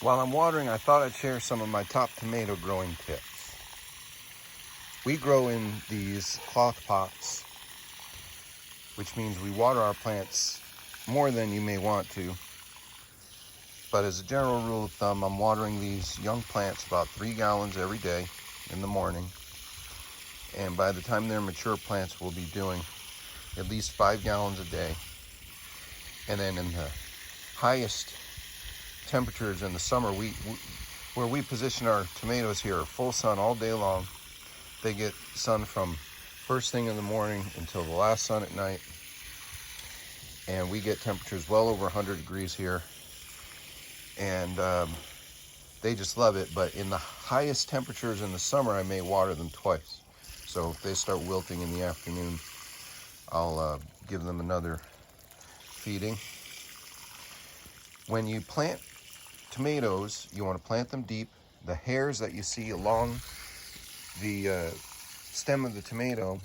While I'm watering, I thought I'd share some of my top tomato growing tips. We grow in these cloth pots, which means we water our plants more than you may want to. But as a general rule of thumb, I'm watering these young plants about 3 gallons every day in the morning. And by the time they're mature plants, we'll be doing at least 5 gallons a day. And then in the highest temperatures in the summer, where we position our tomatoes here are full sun all day long. They get sun from first thing in the morning until the last sun at night. And we get temperatures well over 100 degrees here. And they just love it. But in the highest temperatures in the summer, I may water them twice. So if they start wilting in the afternoon, I'll give them another feeding. When you plant tomatoes, you want to plant them deep. The hairs that you see along the stem of the tomato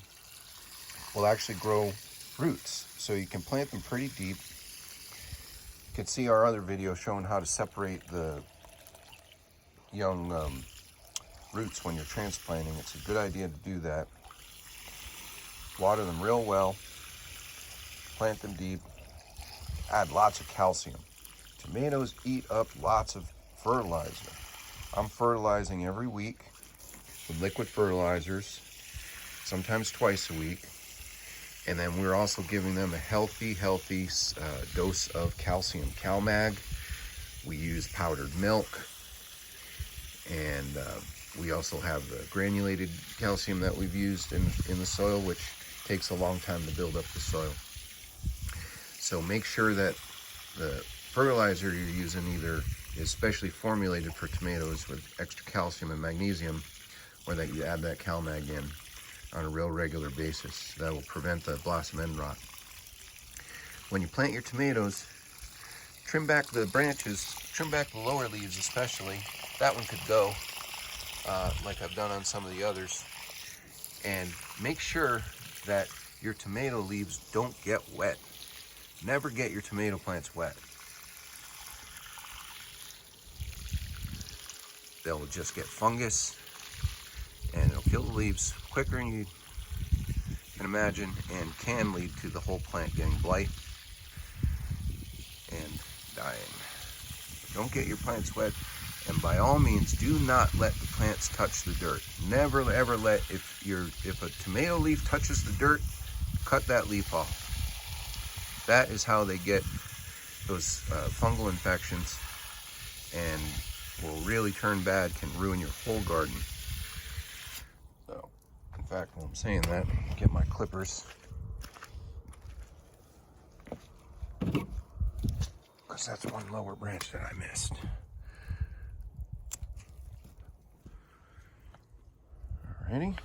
will actually grow roots. So you can plant them pretty deep. You can see our other video showing how to separate the young roots when you're transplanting. It's a good idea to do that. Water them real well. Plant them deep. Add lots of calcium. Tomatoes eat up lots of fertilizer. I'm fertilizing every week with liquid fertilizers, sometimes twice a week. And then we're also giving them a healthy dose of calcium. CalMag. We use powdered milk. And we also have the granulated calcium that we've used in the soil, which takes a long time to build up the soil. So make sure that the fertilizer you're using either is specially formulated for tomatoes with extra calcium and magnesium, or that you add that CalMag in on a real regular basis. That will prevent the blossom end rot. When you plant your tomatoes, trim back the branches, trim back the lower leaves especially. That one could go, like I've done on some of the others. And make sure that your tomato leaves don't get wet. Never get your tomato plants wet. They'll just get fungus and it'll kill the leaves quicker than you can imagine, and can lead to the whole plant getting blight and dying. Don't get your plants wet, and by all means, do not let the plants touch the dirt. Never ever let, if a tomato leaf touches the dirt, cut that leaf off. That is how they get those fungal infections, and will really turn bad, can ruin your whole garden. So, in fact, while I'm saying that, get my clippers, because that's one lower branch that I missed. Alrighty.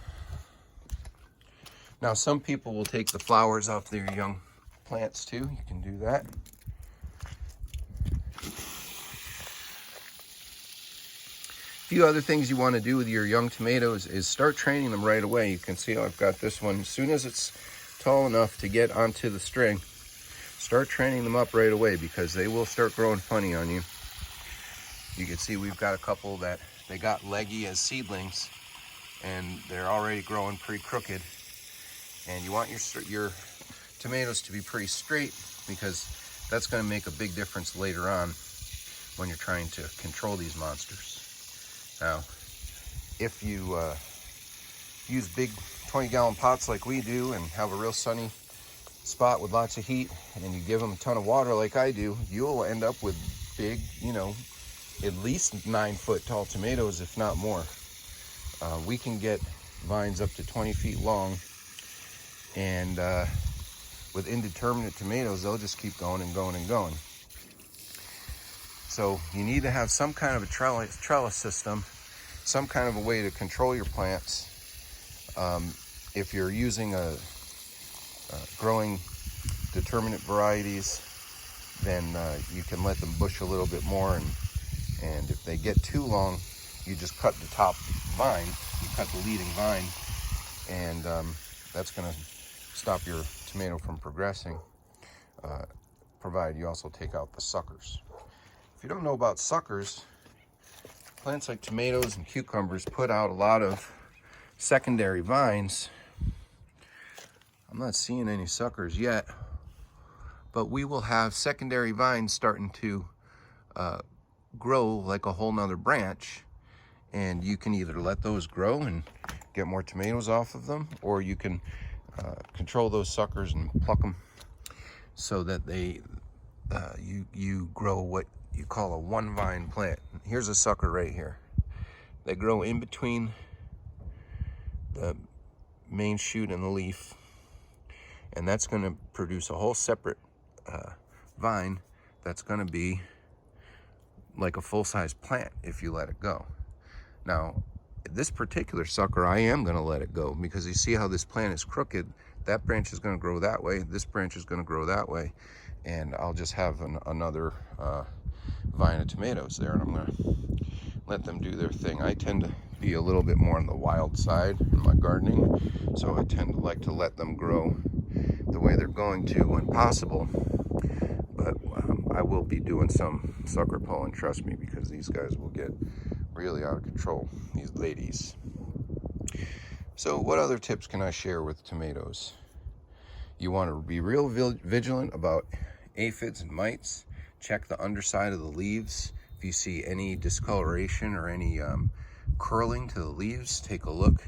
Now, some people will take the flowers off their young plants too. You can do that. A few other things you want to do with your young tomatoes is start training them right away. You can see I've got this one. As soon as it's tall enough to get onto the string, start training them up right away, because they will start growing funny on you. You can see we've got a couple that they got leggy as seedlings, and they're already growing pretty crooked. And you want your tomatoes to be pretty straight, because that's going to make a big difference later on when you're trying to control these monsters. Now, if you use big 20-gallon pots like we do and have a real sunny spot with lots of heat, and you give them a ton of water like I do, you'll end up with big, at least 9-foot tall tomatoes, if not more. We can get vines up to 20 feet long, and with indeterminate tomatoes, they'll just keep going and going and going. So you need to have some kind of a trellis system, some kind of a way to control your plants. If you're using growing determinate varieties, then you can let them bush a little bit more, and if they get too long, you just cut the top vine, you cut the leading vine, and that's going to stop your tomato from progressing, provided you also take out the suckers. If you don't know about suckers, plants like tomatoes and cucumbers put out a lot of secondary vines. I'm not seeing any suckers yet, but we will have secondary vines starting to grow like a whole nother branch, and you can either let those grow and get more tomatoes off of them, or you can control those suckers and pluck them so that they you grow what you call a one vine plant. Here's a sucker right here. They grow in between the main shoot and the leaf, and that's going to produce a whole separate vine that's going to be like a full-size plant if you let it go. Now, this particular sucker, I am going to let it go, because you see how this plant is crooked. That branch is going to grow that way, this branch is going to grow that way, and I'll just have another vine of tomatoes there, and I'm going to let them do their thing. I tend to be a little bit more on the wild side in my gardening, so I tend to like to let them grow the way they're going to when possible. But I will be doing some sucker pulling, trust me, because these guys will get really out of control, these ladies. So what other tips can I share with tomatoes? You want to be real vigilant about aphids and mites. Check the underside of the leaves. If you see any discoloration or any curling to the leaves, take a look.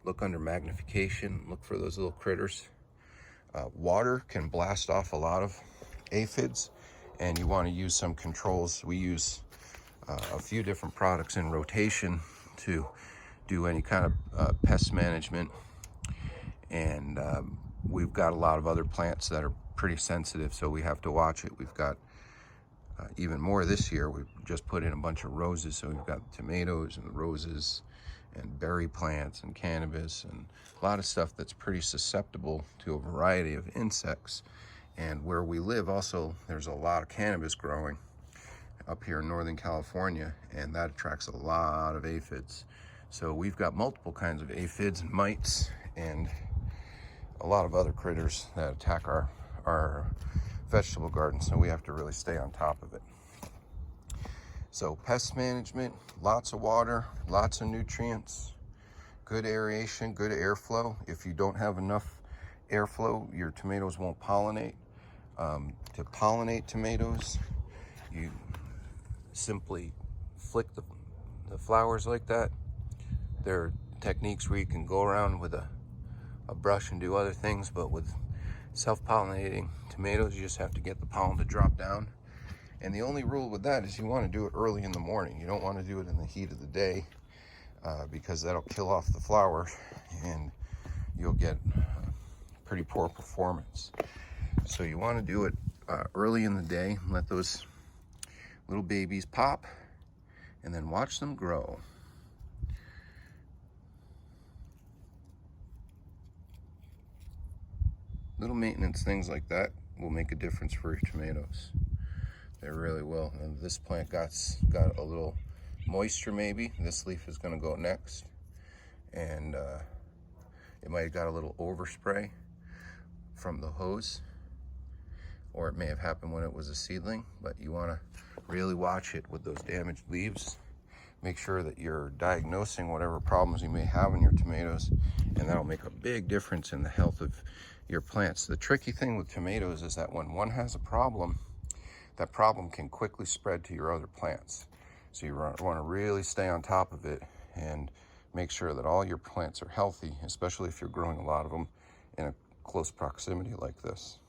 Look under magnification, look for those little critters. Water can blast off a lot of aphids, and you want to use some controls. We use a few different products in rotation to do any kind of pest management, and we've got a lot of other plants that are pretty sensitive, so we have to watch it. We've got even more this year. We've just put in a bunch of roses, so we've got tomatoes and roses and berry plants and cannabis and a lot of stuff that's pretty susceptible to a variety of insects. And where we live also, there's a lot of cannabis growing up here in Northern California, and that attracts a lot of aphids. So we've got multiple kinds of aphids and mites and a lot of other critters that attack our vegetable garden, so we have to really stay on top of it. So pest management, lots of water, lots of nutrients, good aeration, good airflow. If you don't have enough airflow, your tomatoes won't pollinate. To pollinate tomatoes, you simply flick the flowers like that. There are techniques where you can go around with a brush and do other things, but with self-pollinating tomatoes, you just have to get the pollen to drop down. And the only rule with that is you want to do it early in the morning. You don't want to do it in the heat of the day, because that'll kill off the flower and you'll get pretty poor performance. So you want to do it early in the day, let those little babies pop, and then watch them grow. Little maintenance things like that will make a difference for your tomatoes. They really will. And this plant got a little moisture maybe. This leaf is going to go next. And it might have got a little overspray from the hose, or it may have happened when it was a seedling, but you want to really watch it with those damaged leaves. Make sure that you're diagnosing whatever problems you may have in your tomatoes, and that'll make a big difference in the health of your plants. The tricky thing with tomatoes is that when one has a problem, that problem can quickly spread to your other plants. So you want to really stay on top of it and make sure that all your plants are healthy, especially if you're growing a lot of them in a close proximity like this.